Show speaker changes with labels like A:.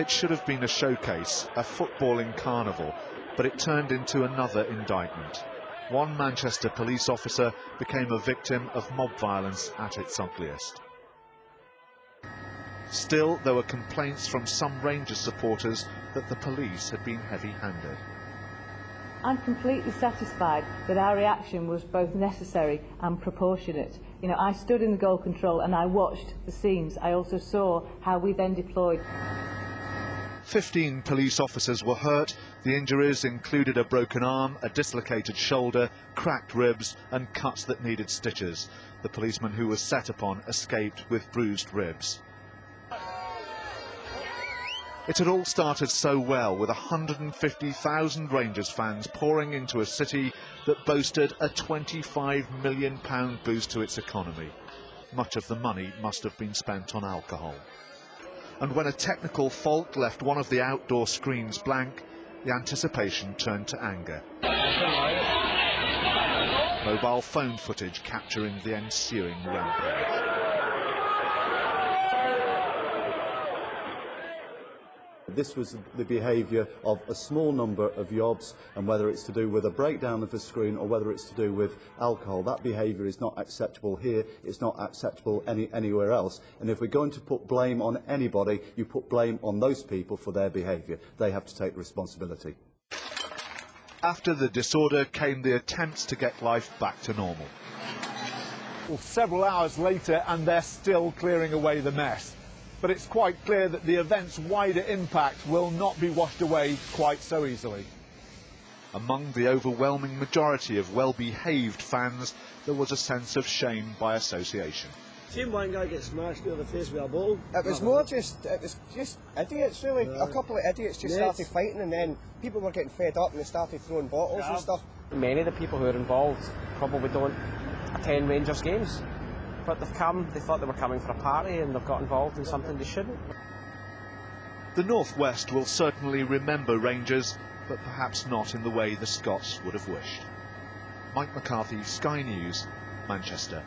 A: It should have been a showcase, a footballing carnival, but it turned into another indictment. One Manchester police officer became a victim of mob violence at its ugliest. Still, there were complaints from some Rangers supporters that the police had been heavy-handed.
B: I'm completely satisfied that our reaction was both necessary and proportionate. You know, I stood in the goal control and I watched the scenes. I also saw how we then deployed.
A: 15 police officers were hurt. The injuries included a broken arm, a dislocated shoulder, cracked ribs and cuts that needed stitches. The policeman who was set upon escaped with bruised ribs. It had all started so well, with 150,000 Rangers fans pouring into a city that boasted a £25 million boost to its economy. Much of the money must have been spent on alcohol. And when a technical fault left one of the outdoor screens blank, the anticipation turned to anger. Mobile phone footage capturing the ensuing rampage.
C: This was the behaviour of a small number of yobs, and whether it's to do with a breakdown of the screen or whether it's to do with alcohol, that behaviour is not acceptable here, it's not acceptable anywhere else. And if we're going to put blame on anybody, you put blame on those people for their behaviour. They have to take responsibility.
A: After the disorder came the attempts to get life back to normal.
D: Well, several hours later, and they're still clearing away the mess. But it's quite clear that the event's wider impact will not be washed away quite so easily.
A: Among the overwhelming majority of well-behaved fans, there was a sense of shame by association.
E: Seen one guy get smashed over the face with a ball.
F: It was more just idiots, really. A couple of idiots just started fighting, and then people were getting fed up and they started throwing bottles and stuff.
G: Many of the people who are involved probably don't attend Rangers games. But they've come, they thought they were coming for a party and they've got involved in something they shouldn't.
A: The North West will certainly remember Rangers, but perhaps not in the way the Scots would have wished. Mike McCarthy, Sky News, Manchester.